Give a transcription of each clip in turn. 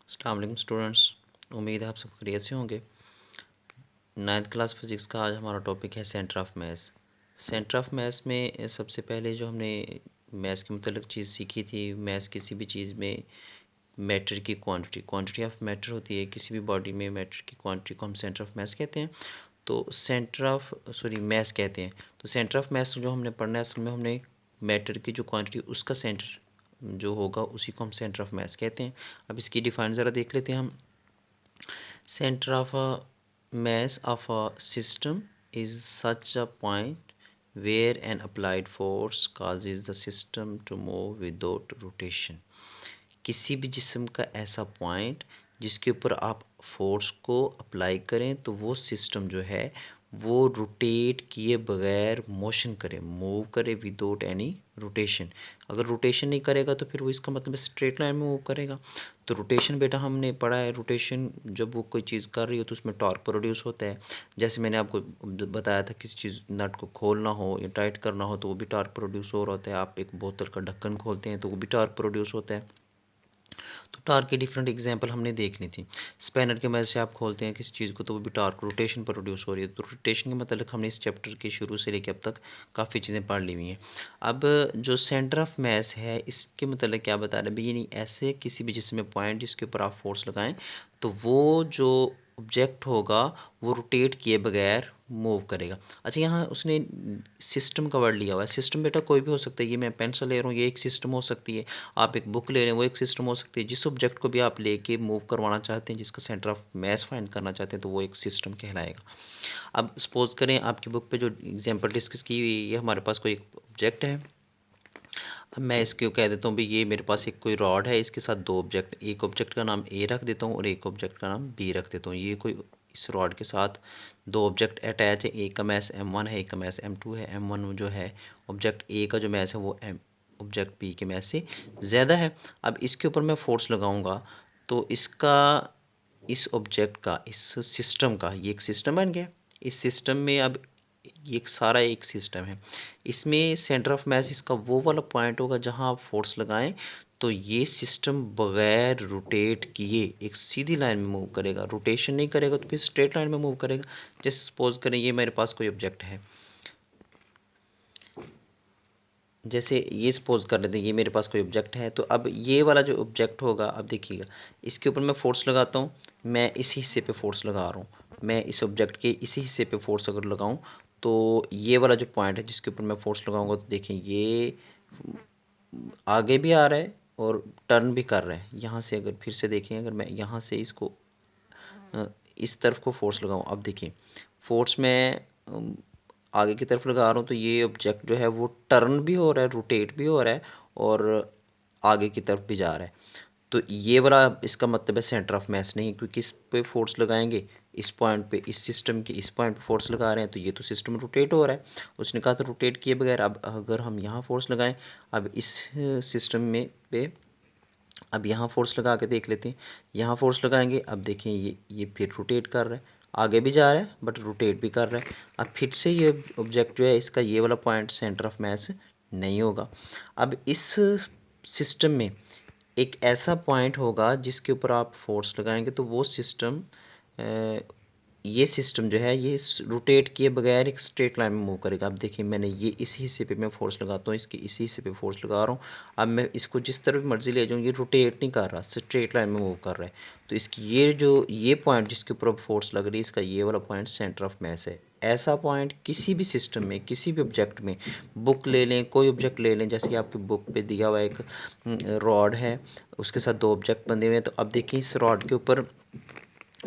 अस्सलाम वालेकुम स्टूडेंट्स, उम्मीद है आप सब खैरियत से होंगे। 9th क्लास फिज़िक्स का आज हमारा टॉपिक है centre of mass. Centre of mass में सबसे पहले जो हमने मैस के मुतल्लिक़ चीज़ सीखी थी, मैस किसी भी चीज़ में मैटर की क्वांटिटी ऑफ मैटर होती है। किसी भी बॉडी में मैटर की क्वांटिटी को हम सेंटर ऑफ मैस कहते हैं। तो मैस कहते हैं। तो सेंटर ऑफ मैस जो हमने पढ़ना है, असल में हमने मैटर की जो क्वांटिटी उसका सेंटर जो होगा उसी को हम सेंटर ऑफ मैस कहते हैं। अब इसकी डिफाइन ज़रा देख लेते हैं हम। Center of a mass of a system is such a point where an applied force causes the system to move without rotation. किसी भी जिस्म का ऐसा पॉइंट जिसके ऊपर आप फोर्स को अप्लाई करें तो वो सिस्टम जो है वो रोटेट किए बगैर मोशन करे, मूव करे विदाउट एनी रोटेशन। अगर रोटेशन नहीं करेगा तो फिर वो इसका मतलब स्ट्रेट लाइन में मूव करेगा। तो रोटेशन बेटा हमने पढ़ा है, रोटेशन जब वो कोई चीज़ कर रही हो तो उसमें टॉर्क प्रोड्यूस होता है। जैसे मैंने आपको बताया था, किसी चीज़ नट को खोलना हो या टाइट करना हो तो वो भी टॉर्क प्रोड्यूस हो रहा होता है। आप एक बोतल का ढक्कन खोलते हैं तो वो भी टॉर्क प्रोड्यूस होता है। तो टार्क के डिफरेंट एग्जांपल हमने देखनी थी। स्पैनर की मदद से आप खोलते हैं किसी चीज़ को तो वो भी टार्क रोटेशन प्रोड्यूस हो रही है। तो रोटेशन के मतलब हमने इस चैप्टर के शुरू से लेकर अब तक काफ़ी चीज़ें पढ़ ली हुई हैं। अब जो सेंटर ऑफ मैस है इसके मतलब क्या बता रहे हैं, यानी ऐसे किसी भी जिसमें पॉइंट जिसके ऊपर आप फोर्स लगाएं तो वो जो ऑब्जेक्ट होगा वो रोटेट किए बगैर मूव करेगा। अच्छा, यहाँ उसने सिस्टम का वर्ड लिया हुआ है। सिस्टम बेटा कोई भी हो सकता है। ये मैं पेंसिल ले रहा हूँ, ये एक सिस्टम हो सकती है। आप एक बुक ले रहे हैं, वो एक सिस्टम हो सकती है। जिस ऑब्जेक्ट को भी आप लेके मूव करवाना चाहते हैं, जिसका सेंटर ऑफ मैस फाइंड करना चाहते हैं, तो वो एक सिस्टम कहलाएगा। अब सपोज करें आपकी बुक पे जो एग्जांपल डिस्कस की हुई है, हमारे पास कोई एक ऑब्जेक्ट है। अब मैं इसको कह देता हूँ भाई ये मेरे पास एक कोई रॉड है, इसके साथ दो ऑब्जेक्ट, एक ऑब्जेक्ट का नाम ए रख देता हूँ और एक ऑब्जेक्ट का नाम बी रख देता हूँ। ये कोई इस रॉड के साथ दो ऑब्जेक्ट अटैच है। एक का मैस m1 है, एक का मैस m2 है। m1 जो है ऑब्जेक्ट ए का जो मैस है वो ऑब्जेक्ट बी के मैस से ज़्यादा है। अब इसके ऊपर मैं फोर्स लगाऊंगा तो इसका, इस ऑब्जेक्ट का, इस सिस्टम का, ये एक सिस्टम बन गया। इस सिस्टम में अब ये एक सारा एक सिस्टम है। इसमें सेंटर ऑफ मैस इसका वो वाला पॉइंट होगा जहां आप फोर्स लगाएं तो ये सिस्टम बगैर रोटेट किए एक सीधी लाइन में मूव करेगा। रोटेशन नहीं करेगा तो फिर स्ट्रेट लाइन में मूव करेगा। जैसे सपोज करें ये मेरे पास कोई ऑब्जेक्ट है, जैसे ये सपोज कर लेते हैं ये मेरे पास कोई ऑब्जेक्ट है। तो अब ये वाला जो ऑब्जेक्ट होगा, अब देखिएगा इसके ऊपर मैं फोर्स लगाता हूँ, मैं इस हिस्से पे फोर्स लगा रहा हूँ। मैं इस ऑब्जेक्ट के इसी हिस्से पे फोर्स अगर लगाऊँ तो ये वाला जो पॉइंट है जिसके ऊपर मैं फोर्स लगाऊंगा तो देखें ये आगे भी आ रहा है और टर्न भी कर रहा है। यहाँ से अगर फिर से देखें, अगर मैं यहाँ से इसको इस तरफ को फोर्स लगाऊं, अब देखिए फोर्स मैं आगे की तरफ लगा रहा हूँ तो ये ऑब्जेक्ट जो है वो टर्न भी हो रहा है, रोटेट भी हो रहा है और आगे की तरफ भी जा रहा है। तो ये वाला इसका मतलब है सेंटर ऑफ मैस नहीं, क्योंकि इस पे फोर्स लगाएंगे, इस पॉइंट पे, इस सिस्टम के इस पॉइंट पे फोर्स लगा रहे हैं तो ये तो सिस्टम रोटेट हो रहा है। उसने कहा था रोटेट किए बगैर। अब अगर हम यहाँ फोर्स लगाएं, अब इस सिस्टम में पे, अब यहाँ फोर्स लगा के देख लेते हैं। यहाँ फोर्स लगाएंगे, अब देखें ये फिर रोटेट कर रहा है, आगे भी जा रहा है बट रोटेट भी कर रहा है। अब फिर से ये ऑब्जेक्ट जो है इसका ये वाला पॉइंट सेंटर ऑफ मैस नहीं होगा। अब इस सिस्टम में एक ऐसा पॉइंट होगा जिसके ऊपर आप फोर्स लगाएंगे तो वो सिस्टम, ये सिस्टम जो है ये रोटेट किए बगैर एक स्ट्रेट लाइन में मूव करेगा। अब देखिए मैंने ये इस हिस्से पे मैं फोर्स लगाता हूँ, इसके इसी हिस्से पे फोर्स लगा रहा हूँ। अब मैं इसको जिस तरफ मर्जी ले जाऊँ ये रोटेट नहीं कर रहा, स्ट्रेट लाइन में मूव कर रहा है। तो इसकी ये पॉइंट जिसके ऊपर फोर्स लग रही है, इसका ये वाला पॉइंट सेंटर ऑफ मैस है। ऐसा पॉइंट किसी भी सिस्टम में, किसी भी ऑब्जेक्ट में, बुक ले लें, कोई ऑब्जेक्ट ले लें, जैसे आपकी बुक पे दिया हुआ एक रॉड है, उसके साथ दो ऑब्जेक्ट बंधे हुए हैं। तो अब देखिए इस रॉड के ऊपर,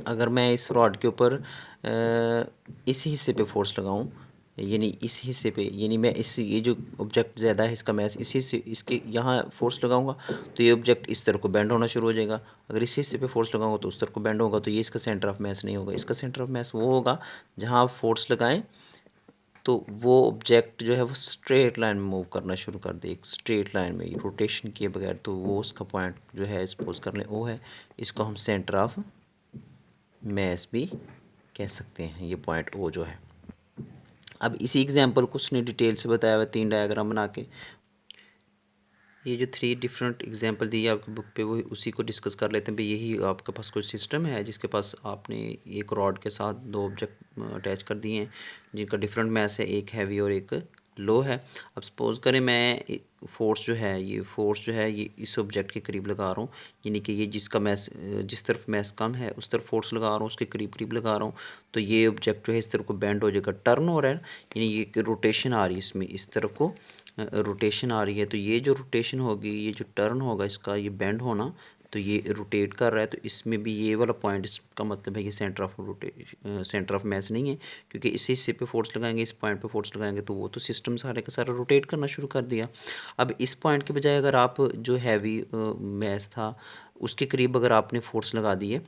अगर मैं इस रॉड के ऊपर इस हिस्से पे फोर्स लगाऊं, यानी इस हिस्से पे, यानी मैं इस, ये जो ऑब्जेक्ट ज़्यादा है इसका मैस, इसी से इसके यहाँ फोर्स लगाऊंगा तो ये ऑब्जेक्ट इस तरह को बेंड होना शुरू हो जाएगा। अगर इस हिस्से पे फोर्स लगाऊंगा तो उस तरह को बेंड होगा। तो ये इसका सेंटर ऑफ मैस नहीं होगा। इसका सेंटर ऑफ मैस वो होगा जहाँ आप फोर्स लगाएं तो वो ऑब्जेक्ट जो है वो स्ट्रेट लाइन में मूव करना शुरू कर दे, एक स्ट्रेट लाइन में रोटेशन किए बगैर। तो वो उसका पॉइंट जो है सपोज कर लें वो है, इसको हम सेंटर ऑफ मैस भी कह सकते हैं, ये पॉइंट ओ जो है। अब इसी एग्जांपल को उसने डिटेल से बताया हुआ 3 डायग्राम बना के। ये जो 3 डिफरेंट एग्जांपल दिए आपकी बुक पे, वो उसी को डिस्कस कर लेते हैं। भाई यही आपके पास कोई सिस्टम है जिसके पास आपने एक रॉड के साथ 2 ऑब्जेक्ट अटैच कर दिए हैं जिनका डिफरेंट मास है, एक हैवी और एक लो है। अब सपोज़ करें मैं फोर्स जो है, ये फोर्स जो है ये इस ऑब्जेक्ट के करीब लगा रहा हूँ, यानी कि ये जिसका मास, जिस तरफ मास कम है उस तरफ फोर्स लगा रहा हूँ, उसके करीब करीब लगा रहा हूँ, तो ये ऑब्जेक्ट जो है इस तरफ को बेंड हो जाएगा, टर्न हो रहा है, यानी ये रोटेशन आ रही है इसमें, इस तरफ को रोटेशन आ रही है। तो ये जो रोटेशन होगी, ये जो टर्न होगा इसका, ये बेंड होना, तो ये रोटेट कर रहा है, तो इसमें भी ये वाला पॉइंट, इसका मतलब है ये centre of rotation, centre of mass नहीं है, क्योंकि इस हिस्से पे फोर्स लगाएंगे, इस पॉइंट पे फोर्स लगाएंगे, तो वो तो सिस्टम सारे का सारा रोटेट करना शुरू कर दिया। अब इस पॉइंट के बजाय अगर आप जो हैवी मास था उसके करीब अगर आपने फोर्स लगा दिए,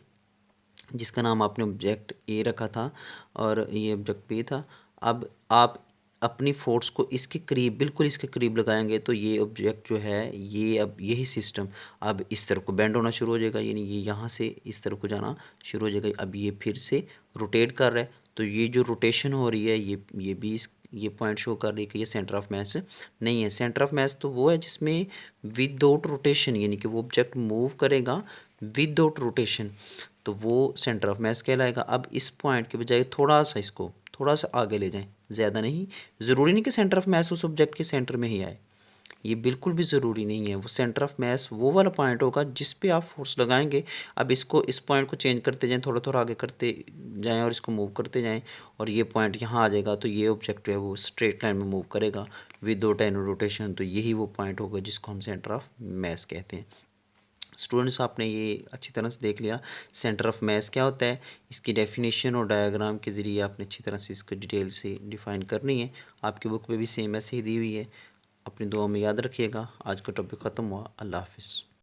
जिसका नाम आपने ऑब्जेक्ट ए रखा था और ये ऑब्जेक्ट बी था, अब आप अपनी फोर्स को इसके करीब, बिल्कुल इसके करीब लगाएंगे, तो ये ऑब्जेक्ट जो है, ये अब यही सिस्टम अब इस तरफ को बेंड होना शुरू हो जाएगा, यानी ये यहाँ से इस तरफ को जाना शुरू हो जाएगा। अब ये फिर से रोटेट कर रहा है, तो ये जो रोटेशन हो रही है, ये भी ये पॉइंट शो कर रही है कि ये सेंटर ऑफ मास नहीं है। सेंटर ऑफ मास तो वो है जिसमें विदाउट रोटेशन, यानी कि वो ऑब्जेक्ट मूव करेगा विदाउट रोटेशन, तो वो सेंटर ऑफ मास कहलाएगा। अब इस पॉइंट के बजाय थोड़ा सा इसको थोड़ा सा आगे ले जाएं, ज़्यादा नहीं, ज़रूरी नहीं कि सेंटर ऑफ मास उस ऑब्जेक्ट के सेंटर में ही आए, ये बिल्कुल भी ज़रूरी नहीं है। वो सेंटर ऑफ मास वो वाला पॉइंट होगा जिस पे आप फोर्स लगाएंगे। अब इसको, इस पॉइंट को चेंज करते जाएं, थोड़ा थोड़ा आगे करते जाएं और इसको मूव करते जाएं, और ये पॉइंट यहाँ आ जाएगा, तो ये ऑब्जेक्ट जो है वो स्ट्रेट लाइन में मूव करेगा विदाउट एनी रोटेशन, तो यही वो पॉइंट होगा जिसको हम सेंटर ऑफ मास कहते हैं। स्टूडेंट्स, आपने ये अच्छी तरह से देख लिया सेंटर ऑफ मास क्या होता है, इसकी डेफिनेशन और डायग्राम के ज़रिए आपने अच्छी तरह से इसको डिटेल से डिफ़ाइन करनी है। आपकी बुक में भी सेम ऐसे ही दी हुई है। अपनी दुआ में याद रखिएगा। आज का टॉपिक ख़त्म हुआ। अल्लाह हाफिज़।